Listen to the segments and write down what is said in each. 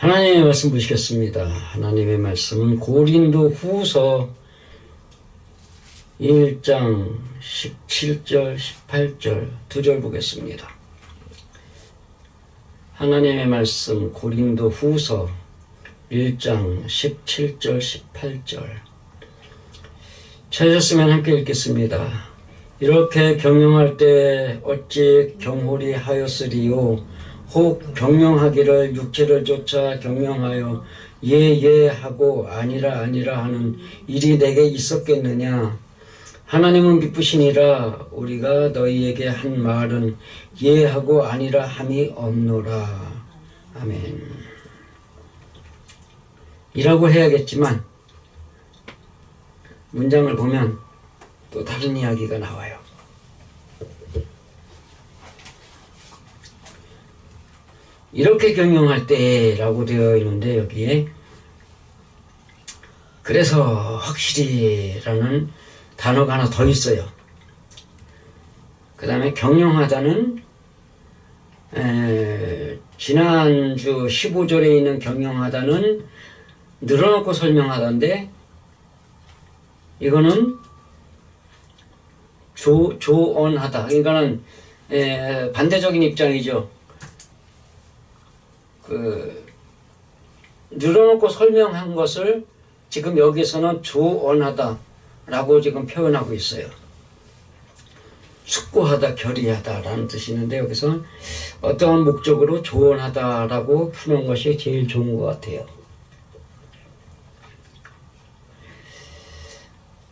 하나님의 말씀 보시겠습니다. 하나님의 말씀은 고린도 후서 1장 17절 18절 2절 보겠습니다. 하나님의 말씀 고린도 후서 1장 17절 18절 찾으셨으면 함께 읽겠습니다. 이렇게 경영할 때 어찌 경홀히 하였으리요. 혹 경영하기를 육체를 쫓아 경영하여 예 하고 아니라 하는 일이 내게 있었겠느냐. 하나님은 기쁘시니라. 우리가 너희에게 한 말은 예 하고 아니라 함이 없노라. 아멘. 이라고 해야겠지만 문장을 보면 또 다른 이야기가 나와요. 이렇게 경영할 때라고 되어 있는데 여기에 그래서 확실히라는 단어가 하나 더 있어요. 그 다음에 경영하다는 지난주 15절에 있는 경영하다는 늘어놓고 설명하다인데 이거는 조언하다. 그러니까는 반대적인 입장이죠. 늘어놓고 설명한 것을 지금 여기서는 조언하다 라고 지금 표현하고 있어요. 숙고하다, 결의하다 라는 뜻이 있는데 여기서 어떠한 목적으로 조언하다 라고 푸는 것이 제일 좋은 것 같아요.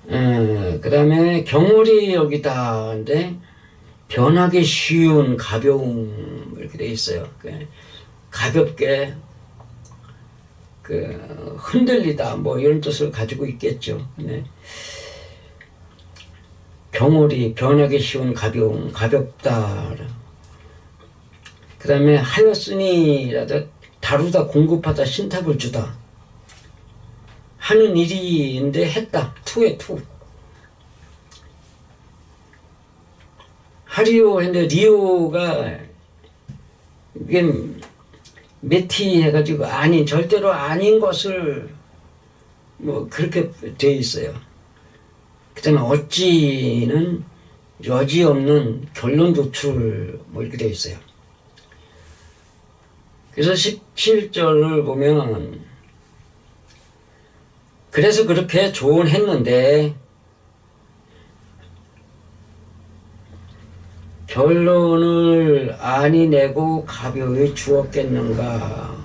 그 다음에 경홀히 여기다 인데 변하기 쉬운 가벼움 이렇게 돼 있어요. 가볍게 흔들리다 뭐 이런 뜻을 가지고 있겠죠. 네. 경홀히 변하기 쉬운 가벼움, 가볍다. 그 다음에 하였으니라도 다루다, 공급하다, 신탁을 주다. 하는 일인데 했다. 투에 투. 하리오 했는데 리오가 이게 메티 해가지고 아닌, 절대로 아닌 것을 뭐 그렇게 되어 있어요. 그 다음에 어찌는 여지없는 결론 도출 뭐 이렇게 되어 있어요. 그래서 17절을 보면 그래서 그렇게 조언했는데 결론을 아니 내고 가벼이 주었겠는가.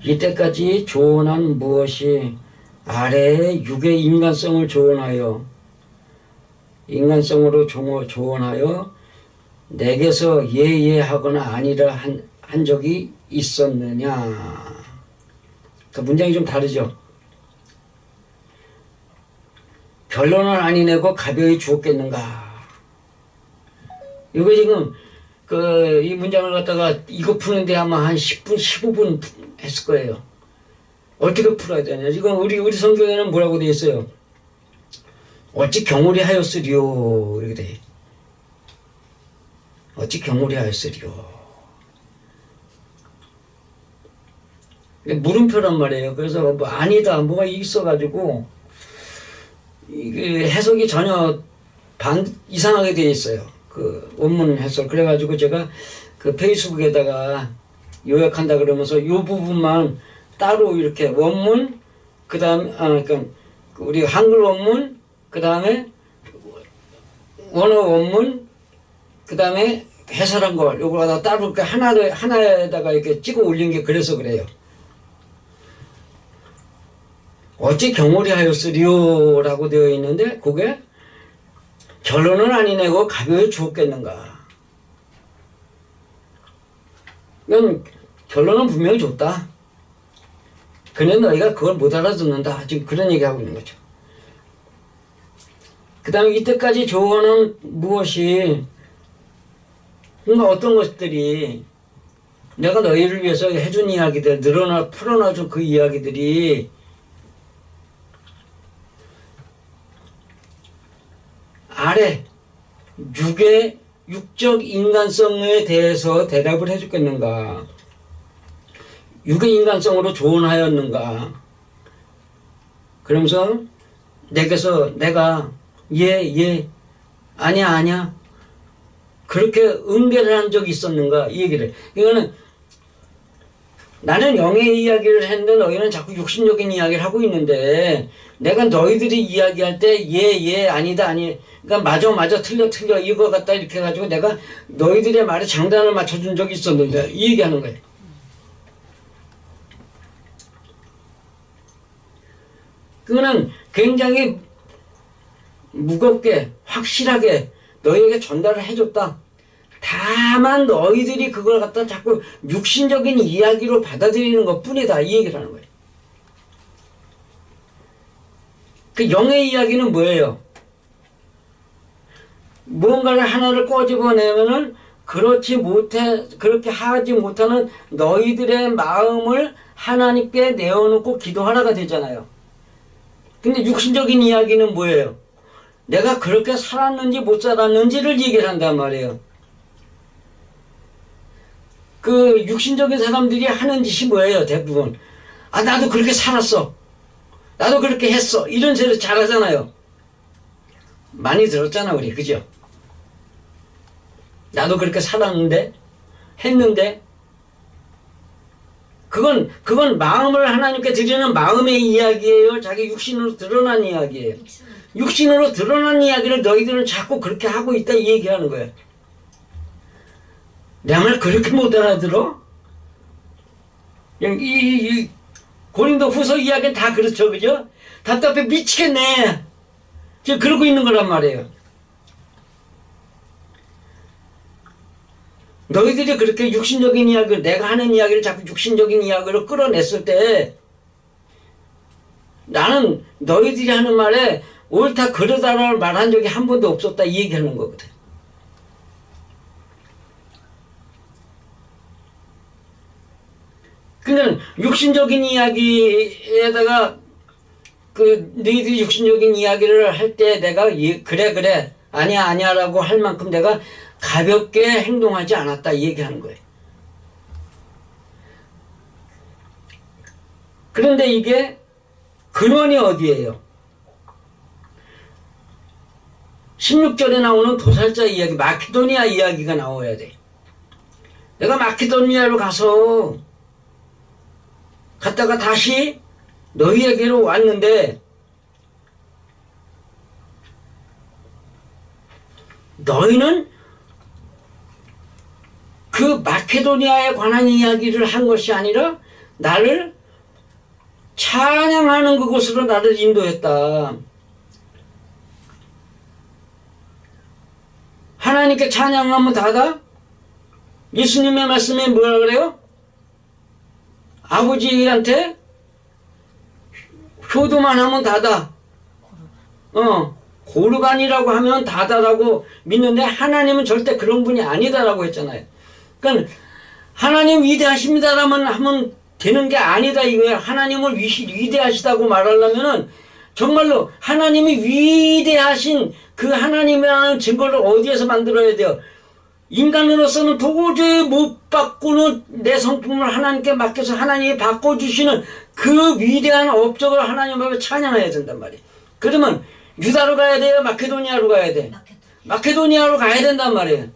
이때까지 조언한 무엇이 아래의 육의 인간성을 조언하여 인간성으로 조언하여 내게서 예하거나 아니라 한 적이 있었느냐. 그 문장이 좀 다르죠. 결론을 아니 내고 가벼이 주었겠는가. 이거 지금 이 문장을 갖다가 이거 푸는데 아마 한 10분, 15분 했을 거예요. 어떻게 풀어야 되냐. 지금 우리 성경에는 뭐라고 되어 있어요? 어찌 경홀히 하였으리요. 이렇게 돼. 어찌 경홀히 하였으리요. 물음표란 말이에요. 그래서 뭐 아니다, 뭐가 있어가지고 이게 해석이 전혀 이상하게 되어 있어요. 그 원문 해석. 그래가지고 제가 그 페이스북에다가 요약한다 그러면서 이 부분만 따로 이렇게 원문, 그 다음에, 그러니까 우리 한글 원문, 그 다음에 원어 원문, 그 다음에 해설한 걸, 요거 따로 이렇게 하나에다가 이렇게 찍어 올린 게 그래서 그래요. 어찌 경홀히 하였으리요 라고 되어 있는데 그게 결론은 아니 내고 가벼이 주었겠는가. 이건 결론은 분명히 줬다. 그런데 너희가 그걸 못 알아듣는다. 지금 그런 얘기하고 있는 거죠. 그 다음에 이때까지 조언은 무엇이 뭔가 어떤 것들이 내가 너희를 위해서 해준 이야기들, 풀어놔준 그 이야기들이 아래 육적 인간성에 대해서 대답을 해줬겠는가. 육의 인간성으로 조언하였는가. 그러면서 내게서 내가 예, 아니야 그렇게 응대를 한 적이 있었는가 이 얘기를. 이거는 나는 영의 이야기를 했는데 너희는 자꾸 육신적인 이야기를 하고 있는데 내가 너희들이 이야기할 때 예, 아니다 아니 그러니까 맞아 틀려 이거 같다 이렇게 해가지고 내가 너희들의 말에 장단을 맞춰준 적이 있었는데 이 얘기하는 거예요. 그거는 굉장히 무겁게 확실하게 너희에게 전달을 해줬다. 다만 너희들이 그걸 갖다 자꾸 육신적인 이야기로 받아들이는 것 뿐이다. 이 얘기를 하는 거예요. 그 영의 이야기는 뭐예요? 무언가를 하나를 꼬집어내면은 그렇게 하지 못하는 너희들의 마음을 하나님께 내어놓고 기도하라가 되잖아요. 근데 육신적인 이야기는 뭐예요? 내가 그렇게 살았는지 못 살았는지를 얘기를 한단 말이에요. 그 육신적인 사람들이 하는 짓이 뭐예요? 대부분. 나도 그렇게 살았어. 나도 그렇게 했어. 이런 소리 잘하잖아요. 많이 들었잖아 우리. 그죠? 나도 그렇게 살았는데 했는데 그건 마음을 하나님께 드리는 마음의 이야기예요? 자기 육신으로 드러난 이야기예요? 육신으로 드러난 이야기를 너희들은 자꾸 그렇게 하고 있다 이 얘기하는 거예요. 내 말 그렇게 못 알아들어? 이 고린도 후서 이야기는 다 그렇죠. 그죠? 답답해 미치겠네. 지금 그러고 있는 거란 말이에요. 너희들이 그렇게 육신적인 이야기를 내가 하는 이야기를 자꾸 육신적인 이야기로 끌어냈을 때 나는 너희들이 하는 말에 옳다 그러다라는 말한 적이 한 번도 없었다 이 얘기하는 거거든. 그러니까 육신적인 이야기에다가 너희들이 육신적인 이야기를 할 때 내가 그래 아니야라고 할 만큼 내가 가볍게 행동하지 않았다 이 얘기하는 거예요. 그런데 이게 근원이 어디예요? 16절에 나오는 도살자 이야기, 마케도니아 이야기가 나와야 돼. 내가 마케도니아로 갔다가 다시 너희에게로 왔는데 너희는 그 마케도니아에 관한 이야기를 한 것이 아니라 나를 찬양하는 그곳으로 나를 인도했다. 하나님께 찬양하면 다다? 예수님의 말씀에 뭐라 그래요? 아버지한테 효도만 하면 다다. 고르반이라고 하면 다다라고 믿는데 하나님은 절대 그런 분이 아니다라고 했잖아요. 그러니까 하나님 위대하십니다라면 하면 되는 게 아니다 이거야. 하나님을 위대하시다고 말하려면은 정말로 하나님이 위대하신 그 하나님이라는 증거를 어디에서 만들어야 돼요? 인간으로서는 도저히 못 바꾸는 내 성품을 하나님께 맡겨서 하나님이 바꿔주시는 그 위대한 업적을 하나님 앞에 찬양해야 된단 말이에요. 그러면 유다로 가야 돼요? 마케도니아로 가야 돼? 마케도니아로 가야 된단 말이에요.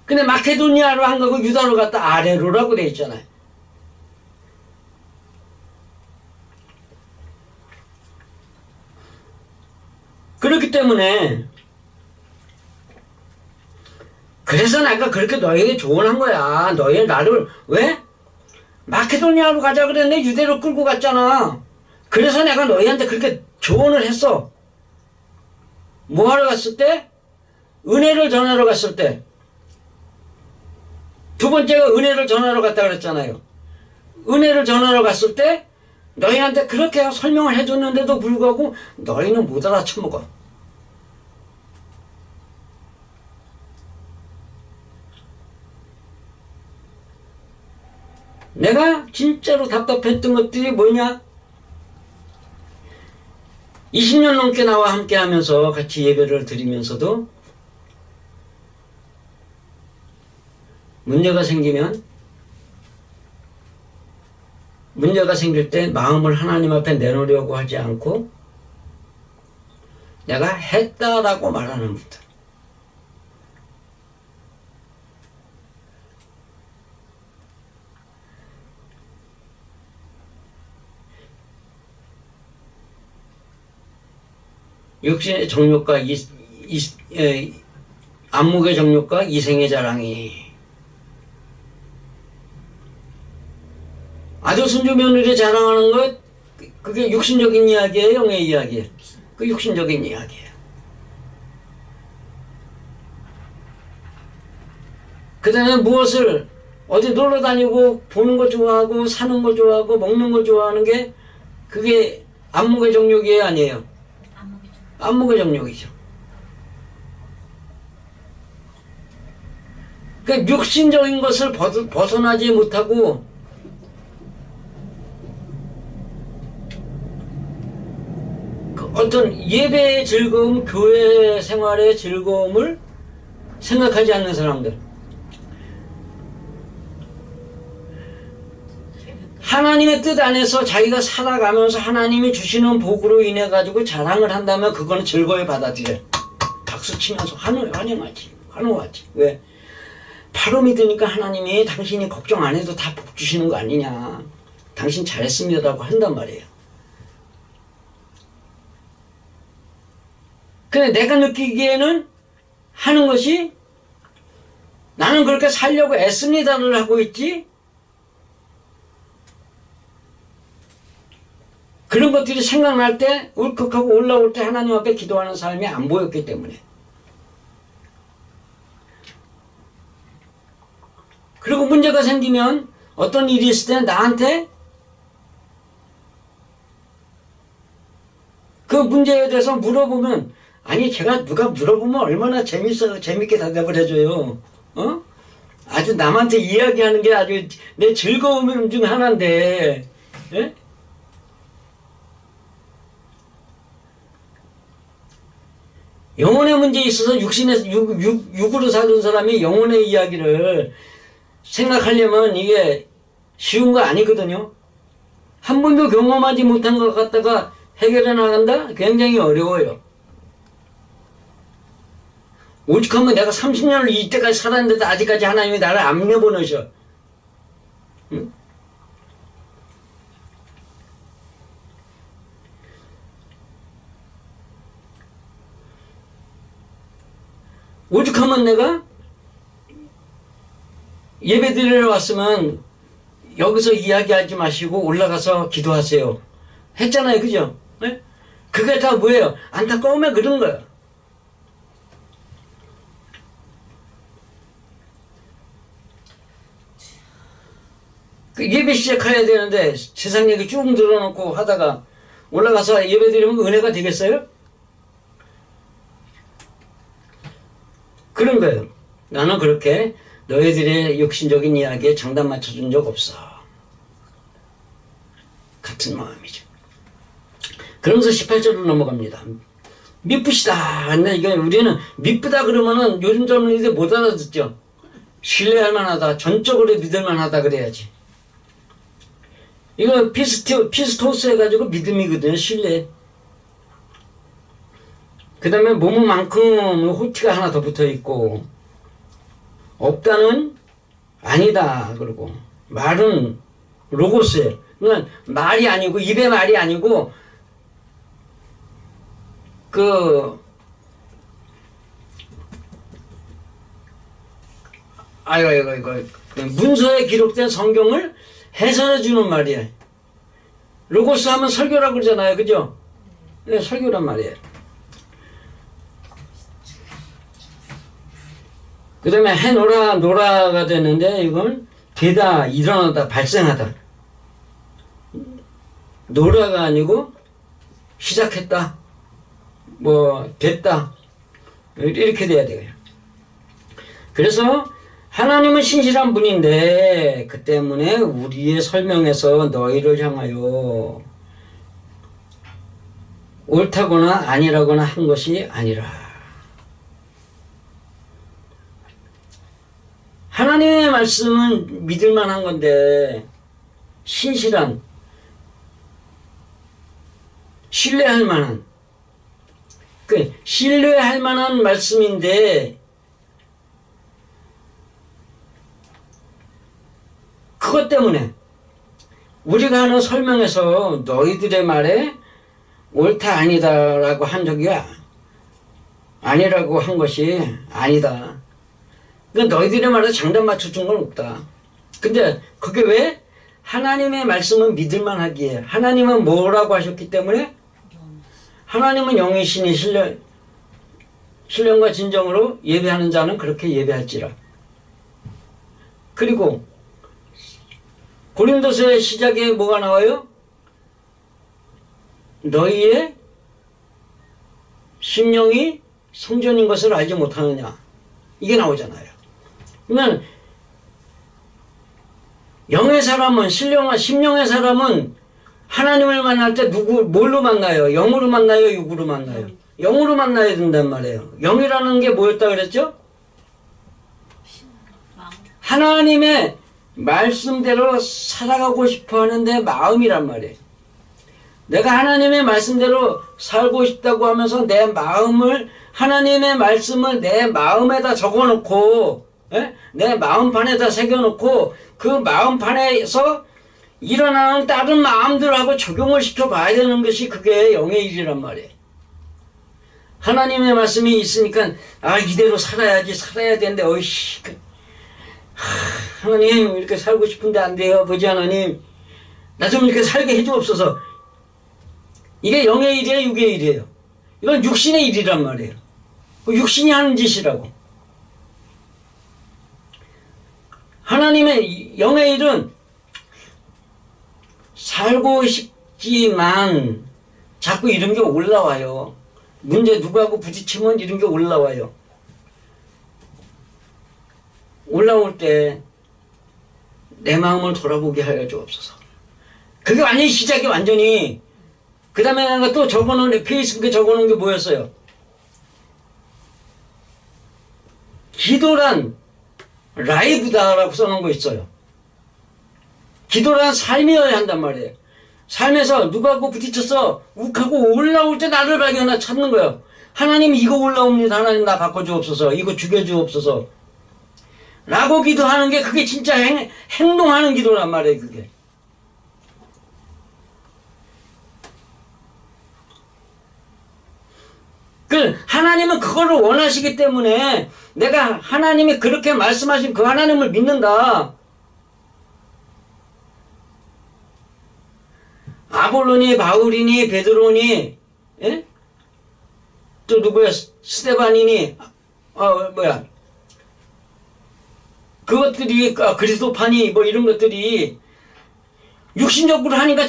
근데 마케도니아로 한 거고 유다로 갔다 아래로라고 돼 있잖아요. 그렇기 때문에 그래서 내가 그렇게 너에게 조언한 거야. 너희 나를 왜? 마케도니아로 가자 그랬는데 유대로 끌고 갔잖아. 그래서 내가 너희한테 그렇게 조언을 했어. 뭐하러 갔을 때? 은혜를 전하러 갔을 때. 두 번째가 은혜를 전하러 갔다 그랬잖아요. 은혜를 전하러 갔을 때 너희한테 그렇게 설명을 해줬는데도 불구하고 너희는 못 알아쳐먹어. 내가 진짜로 답답했던 것들이 뭐냐? 20년 넘게 나와 함께 하면서 같이 예배를 드리면서도 문제가 생기면 문제가 생길 때 마음을 하나님 앞에 내놓으려고 하지 않고 내가 했다라고 말하는 분들. 육신의 정욕과 안목의 정욕과 이생의 자랑이 아들 손주 며느리 자랑하는 것 그게 육신적인 이야기예요, 영의 이야기예요? 그 육신적인 이야기예요. 그 다음에 무엇을 어디 놀러 다니고 보는 거 좋아하고 사는 거 좋아하고 먹는 거 좋아하는 게 그게 안목의 정욕이에요, 아니에요? 안목의 정욕이죠. 그러니까 육신적인 것을 벗어나지 못하고 그 어떤 예배의 즐거움, 교회 생활의 즐거움을 생각하지 않는 사람들. 하나님의 뜻 안에서 자기가 살아가면서 하나님이 주시는 복으로 인해 가지고 자랑을 한다면 그거는 즐거이 받아들여. 박수 치면서 환영하지. 환호하지. 왜? 바로 믿으니까 하나님이 당신이 걱정 안 해도 다 복 주시는 거 아니냐. 당신 잘했습니다라고 한단 말이에요. 근데 내가 느끼기에는 하는 것이 나는 그렇게 살려고 애씁니다를 하고 있지 그런 것들이 생각날 때 울컥하고 올라올 때 하나님 앞에 기도하는 삶이 안 보였기 때문에. 그리고 문제가 생기면 어떤 일이 있을 때 나한테 그 문제에 대해서 물어보면 아니 제가 누가 물어보면 얼마나 재밌게 대답을 해줘요. 어? 아주 남한테 이야기하는 게 아주 내 즐거움 중 하나인데 예? 영혼의 문제에 있어서 육으로 사는 사람이 영혼의 이야기를 생각하려면 이게 쉬운 거 아니거든요. 한 번도 경험하지 못한 것 갖다가 해결해 나간다? 굉장히 어려워요. 오죽하면 내가 30년을 이때까지 살았는데도 아직까지 하나님이 나를 안 내보내셔. 응? 오죽하면 내가 예배 드리러 왔으면 여기서 이야기하지 마시고 올라가서 기도하세요. 했잖아요. 그죠? 네? 그게 다 뭐예요? 안타까움에 그런 거야. 그 예배 시작해야 되는데 세상 얘기 쭉 들어놓고 하다가 올라가서 예배 드리면 은혜가 되겠어요? 그런 거예요. 나는 그렇게 너희들의 육신적인 이야기에 장단 맞춰준 적 없어. 같은 마음이죠. 그러면서 18절로 넘어갑니다. 미쁘시다. 근데 이게 우리는 미쁘다 그러면은 요즘 젊은이들 못 알아듣죠. 신뢰할 만하다. 전적으로 믿을 만하다 그래야지. 이거 피스토스 해가지고 믿음이거든요. 신뢰. 그 다음에 몸만큼 호티가 하나 더 붙어 있고 없다는 아니다 그러고 말은 로고스예요. 그러니까 말이 아니고 입의 말이 아니고 문서에 기록된 성경을 해설해 주는 말이에요. 로고스 하면 설교라고 그러잖아요. 그죠? 네, 설교란 말이에요. 그 다음에 해노라, 노라가 되는데 이건 되다, 일어나다, 발생하다. 노라가 아니고 시작했다, 뭐 됐다 이렇게 돼야 돼요. 그래서 하나님은 신실한 분인데 그 때문에 우리의 설명에서 너희를 향하여 옳다거나 아니라거나 한 것이 아니라 하나님의 말씀은 믿을 만한 건데 신실한 신뢰할 만한, 신뢰할 만한 말씀인데, 그것 때문에 우리가 하는 설명에서 너희들의 말에 옳다 아니다라고 한 적이 아니라고 한 것이 아니다. 그러니까 너희들의 말에 장단 맞춰준 건 없다. 근데 그게 왜? 하나님의 말씀은 믿을만하기에, 하나님은 뭐라고 하셨기 때문에, 하나님은 영이시니 신령과 진정으로 예배하는 자는 그렇게 예배할지라. 그리고 고린도서의 시작에 뭐가 나와요? 너희의 심령이 성전인 것을 알지 못하느냐, 이게 나오잖아요. 그러면 영의 사람은, 심령의 사람은 하나님을 만날 때 뭘로 만나요? 영으로 만나요? 육으로 만나요? 영으로 만나야 된단 말이에요. 영이라는 게 뭐였다 그랬죠? 하나님의 말씀대로 살아가고 싶어 하는 내 마음이란 말이에요. 내가 하나님의 말씀대로 살고 싶다고 하면서 내 마음을, 하나님의 말씀을 내 마음에다 적어놓고, 내 마음판에다 새겨놓고, 그 마음판에서 일어나는 다른 마음들하고 적용을 시켜봐야 되는 것이 그게 영의 일이란 말이에요. 하나님의 말씀이 있으니까 이대로 살아야 되는데 하나님 이렇게 살고 싶은데 안 돼요. 아버지 하나님, 나 좀 이렇게 살게 해주옵소서. 이게 영의 일이에요, 육의 일이에요? 이건 육신의 일이란 말이에요. 육신이 하는 짓이라고. 하나님의 영의 일은 살고 싶지만 자꾸 이런 게 올라와요. 문제 누구하고 부딪히면 이런 게 올라와요. 올라올 때 내 마음을 돌아보게 하여 주옵소서. 그게 완전히 시작이 완전히. 그 다음에 내가 또 적어놓은, 페이스북에 적어놓은 게 뭐였어요? 기도란 라이브다라고 써놓은 거 있어요. 기도란 삶이어야 한단 말이에요. 삶에서 누구하고 부딪혀서 욱하고 올라올 때 나를 찾는 거예요. 하나님 이거 올라옵니다. 하나님 나 바꿔주옵소서. 이거 죽여주옵소서. 라고 기도하는 게 그게 진짜 행동하는 기도란 말이에요. 그게. 하나님은 그걸 원하시기 때문에 내가 하나님이 그렇게 말씀하신 그 하나님을 믿는다. 아볼로니, 바울이니, 베드로니, 또 누구야? 스데반이니, 그것들이, 그리스도파니, 이런 것들이 육신적으로 하니까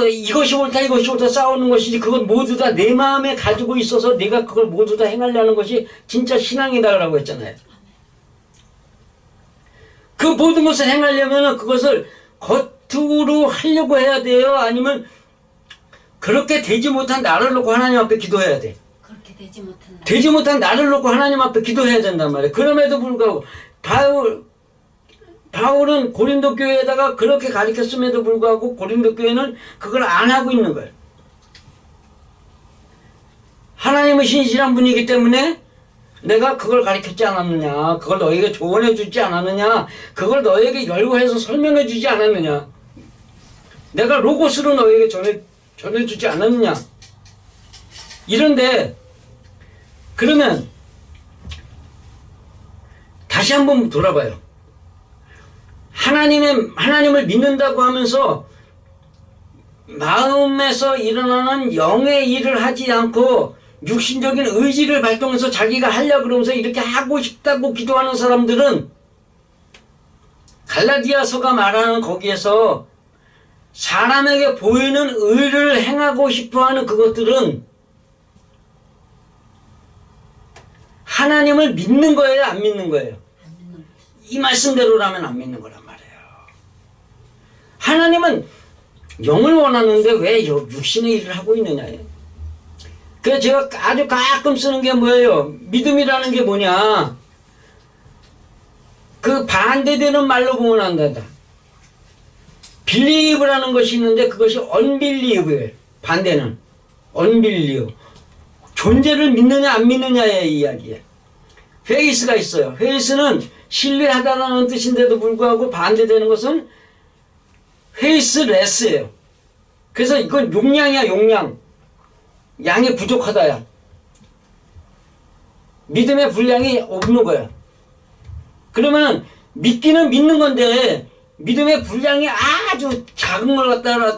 이것이 옳다 싸우는 것이지, 그건 모두 다 내 마음에 가지고 있어서 내가 그걸 모두 다 행하려는 것이 진짜 신앙이다라고 했잖아요. 그 모든 것을 행하려면 그것을 겉으로 하려고 해야 돼요? 아니면 그렇게 되지 못한 나를 놓고 하나님 앞에 기도해야 돼? 그렇게 되지 못한 나를 놓고 하나님 앞에 기도해야 된단 말이에요. 그럼에도 불구하고 바울은 고린도 교회에다가 그렇게 가르쳤음에도 불구하고 고린도 교회는 그걸 안 하고 있는 거예요. 하나님은 신실한 분이기 때문에 내가 그걸 가르쳤지 않았느냐, 그걸 너에게 조언해 주지 않았느냐, 그걸 너에게 열거해서 설명해 주지 않았느냐, 내가 로고스로 너에게 전해 주지 않았느냐. 이런데 그러면 다시 한번 돌아봐요. 하나님을 믿는다고 하면서 마음에서 일어나는 영의 일을 하지 않고 육신적인 의지를 발동해서 자기가 하려고 그러면서 이렇게 하고 싶다고 기도하는 사람들은 갈라디아서가 말하는 거기에서 사람에게 보이는 의를 행하고 싶어하는 그것들은 하나님을 믿는 거예요? 안 믿는 거예요? 이 말씀대로라면 안 믿는 거란 말이에요. 하나님은 영을 원하는데 왜 육신의 일을 하고 있느냐예요. 그래서 제가 아주 가끔 쓰는 게 뭐예요? 믿음이라는 게 뭐냐? 그 반대되는 말로 보면 안 된다. believe라는 것이 있는데 그것이 unbelieve예요. 반대는. unbelief. 존재를 믿느냐 안 믿느냐의 이야기예요. faith가 있어요. faith는 신뢰하다라는 뜻인데도 불구하고 반대되는 것은 faithless예요. 그래서 이건 용량이야, 용량. 양이 부족하다야. 믿음의 분량이 없는 거야. 그러면 믿기는 믿는 건데 믿음의 분량이 아주 작은 걸 갖다가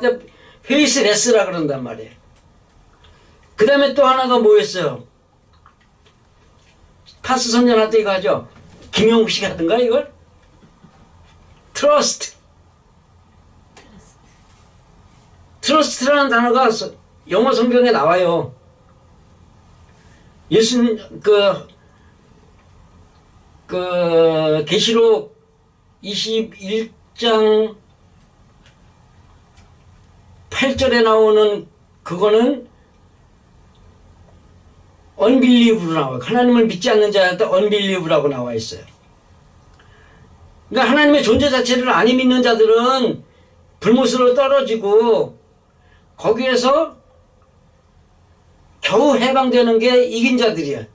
faithless라 그런단 말이에요. 그 다음에 또 하나가 뭐였어요? 파스 선전할 때 이거 하죠. 김영국 씨가 하던가 이걸? trust. trust라는 단어가 영어 성경에 나와요. 예수님 계시록 21장 8절에 나오는 그거는 unbeliev로 나와요. 하나님을 믿지 않는 자한테 unbelieve라고 나와 있어요. 그러니까 하나님의 존재 자체를 안 믿는 자들은 불못으로 떨어지고 거기에서 겨우 해방되는 게 이긴 자들이야.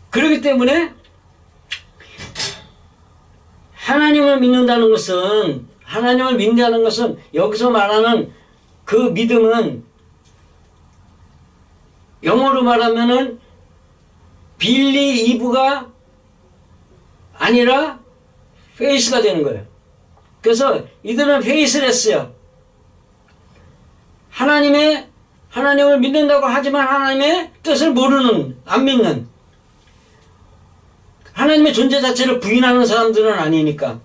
그렇기 때문에 하나님을 믿는다는 것은 여기서 말하는 그 믿음은 영어로 말하면은 빌리이브가 아니라 페이스가 되는 거예요. 그래서 이들은 페이스레스야. 하나님을 믿는다고 하지만 하나님의 뜻을 모르는, 안 믿는, 하나님의 존재 자체를 부인하는 사람들은 아니니까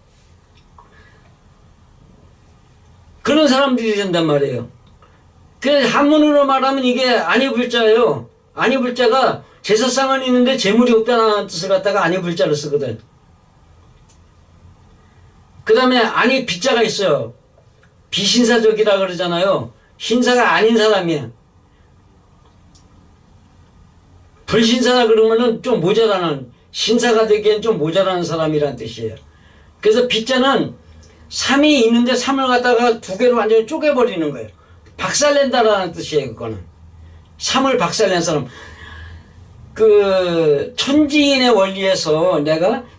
그런 사람들이 된단 말이에요. 그래서 한문으로 말하면 이게 아니불자예요. 아니불자가 제사상은 있는데 재물이 없다는 뜻을 갖다가 아니불자를 쓰거든. 그 다음에 아니 비자가 있어요. 비신사적이라 그러잖아요. 신사가 아닌 사람이야. 불신사라 그러면은 좀 모자라는, 신사가 되기엔 좀 모자라는 사람이란 뜻이에요. 그래서 비자는 3이 있는데 3을 갖다가 두 개로 완전히 쪼개버리는 거예요. 박살낸다라는 뜻이에요, 그거는. 3을 박살낸 사람. 천지인의 원리에서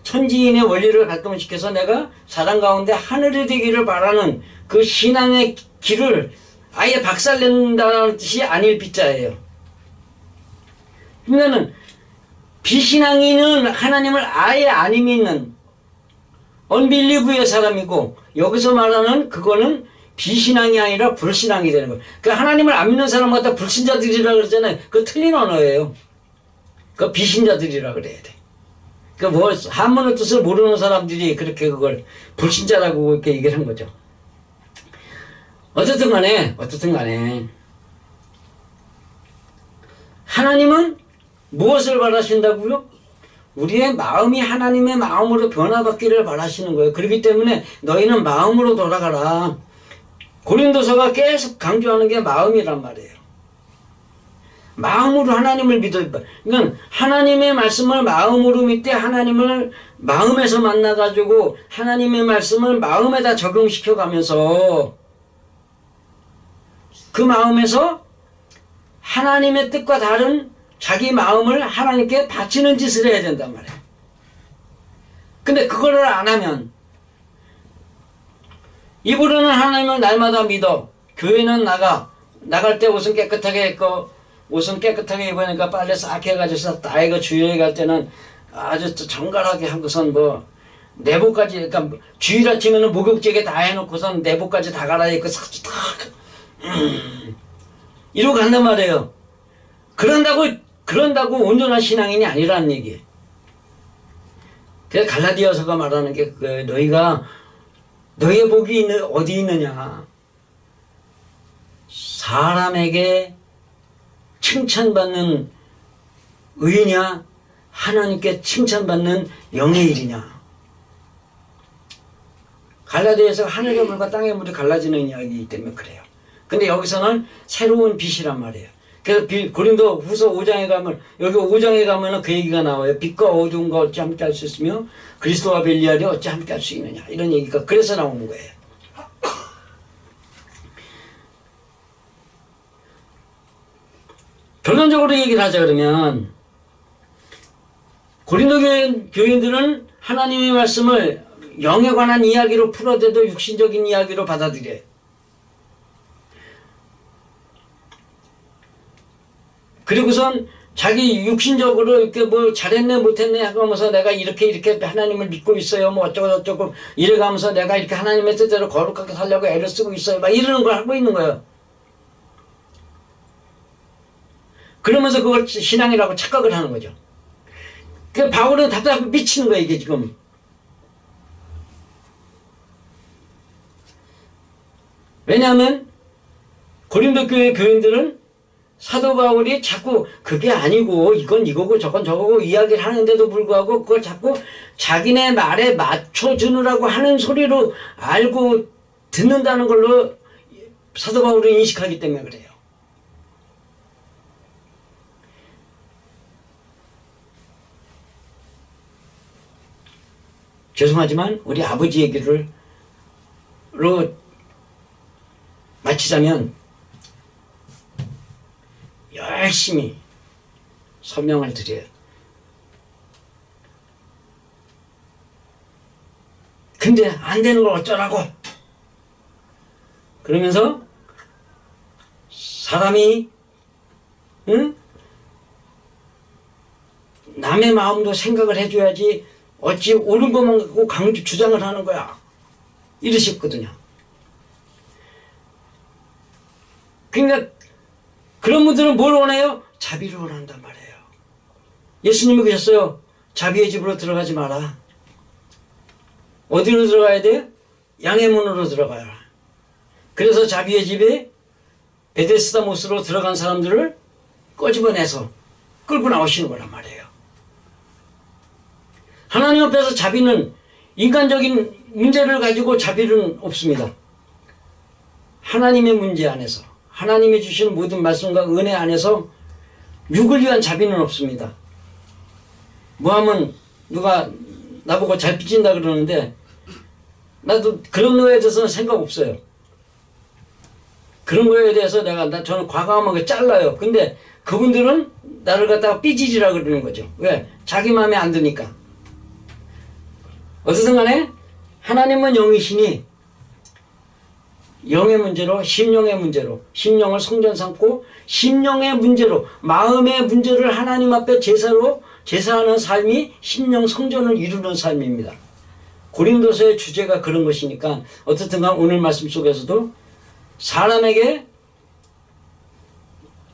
천지인의 원리를 발동시켜서 내가 사람 가운데 하늘이 되기를 바라는 그 신앙의 길을 아예 박살낸다는 뜻이 아닐 비자예요. 그러면은 비신앙인은 하나님을 아예 안 믿는 언빌리브의 사람이고, 여기서 말하는 그거는 비신앙이 아니라 불신앙이 되는 거예요. 그러니까 하나님을 안 믿는 사람 갖다 불신자들이라 그러잖아요. 그거 틀린 언어예요. 그 비신자들이라 그래야 돼. 한문의 뜻을 모르는 사람들이 그렇게 그걸 불신자라고 이렇게 얘기를 한 거죠. 어쨌든 간에 하나님은 무엇을 바라신다고요? 우리의 마음이 하나님의 마음으로 변화받기를 바라시는 거예요. 그렇기 때문에 너희는 마음으로 돌아가라. 고린도서가 계속 강조하는 게 마음이란 말이에요. 마음으로 하나님을 믿어야. 그러니까 하나님의 말씀을 마음으로 믿되 하나님을 마음에서 만나가지고 하나님의 말씀을 마음에다 적용시켜가면서 그 마음에서 하나님의 뜻과 다른 자기 마음을 하나님께 바치는 짓을 해야 된단 말이에요. 근데 그거를 안 하면, 입으로는 하나님을 날마다 믿어. 교회는 나갈 때 옷은 깨끗하게 입고, 옷은 깨끗하게 입으니까 빨래 싹 해가지고 다 이거 주일에 갈 때는 아주 정갈하게 하고선 내복까지, 그러니까 주일 아침에는 목욕제게 다 해놓고선 내복까지 다 갈아입고 싹 이러고 간단 말이에요. 그런다고 온전한 신앙인이 아니라는 얘기예요. 그래서 갈라디아서가 말하는 게 너희의 복이 어디 있느냐. 사람에게 칭찬받는 의냐, 하나님께 칭찬받는 영의 일이냐. 갈라디아에서 하늘의 물과 땅의 물이 갈라지는 이야기이기 때문에 그래요. 근데 여기서는 새로운 빛이란 말이에요. 그래서 고린도 후서 5장에 가면, 여기 5장에 가면은 그 얘기가 나와요. 빛과 어두움과 어찌 함께 할 수 있으며 그리스도와 벨리알이 어찌 함께 할 수 있느냐. 이런 얘기가 그래서 나오는 거예요. 결론적으로 얘기를 하자 그러면 고린도 교인들은 하나님의 말씀을 영에 관한 이야기로 풀어대도 육신적인 이야기로 받아들여요. 그리고선 자기 육신적으로 이렇게 뭐 잘했네 못했네 하면서 내가 이렇게 하나님을 믿고 있어요. 뭐 어쩌고 이래가면서 내가 이렇게 하나님의 뜻대로 거룩하게 살려고 애를 쓰고 있어요. 막 이러는 걸 하고 있는 거예요. 그러면서 그걸 신앙이라고 착각을 하는 거죠. 그 바울은 답답해 미치는 거예요, 이게 지금. 왜냐하면 고린도 교회 교인들은 사도 바울이 자꾸 그게 아니고 이건 이거고 저건 저거고 이야기를 하는데도 불구하고 그걸 자꾸 자기네 말에 맞춰주느라고 하는 소리로 알고 듣는다는 걸로 사도 바울을 인식하기 때문에 그래요. 죄송하지만 우리 아버지 얘기로 마치자면 열심히 설명을 드려요. 근데 안 되는 걸 어쩌라고? 그러면서 사람이 남의 마음도 생각을 해줘야지 어찌 옳은 것만 갖고 강조 주장을 하는 거야. 이러셨거든요. 그러니까 그런 분들은 뭘 원해요? 자비를 원한단 말이에요. 예수님이 그러셨어요. 자비의 집으로 들어가지 마라. 어디로 들어가야 돼? 양의 문으로 들어가라. 그래서 자비의 집에 베데스다 못으로 들어간 사람들을 꺼집어내서 끌고 나오시는 거란 말이에요. 하나님 앞에서 자비는 인간적인 문제를 가지고 자비는 없습니다. 하나님의 문제 안에서 하나님이 주시는 모든 말씀과 은혜 안에서 육을 위한 자비는 없습니다. 뭐하면 누가 나보고 잘 빚진다 그러는데 나도 그런 거에 대해서는 생각 없어요. 그런 거에 대해서 저는 과감하게 잘라요. 근데 그분들은 나를 갖다가 삐지지라 그러는 거죠. 왜? 자기 마음에 안 드니까. 어쨌든 간에 하나님은 영이시니 영의 문제로 심령의 문제로 심령을 성전 삼고 심령의 문제로 마음의 문제를 하나님 앞에 제사하는 삶이 심령 성전을 이루는 삶입니다. 고린도서의 주제가 그런 것이니까 어쨌든 간 오늘 말씀 속에서도 사람에게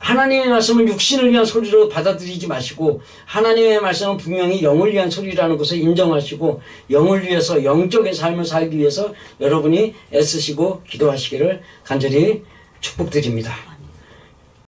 하나님의 말씀을 육신을 위한 소리로 받아들이지 마시고 하나님의 말씀은 분명히 영을 위한 소리라는 것을 인정하시고 영을 위해서 영적인 삶을 살기 위해서 여러분이 애쓰시고 기도하시기를 간절히 축복드립니다.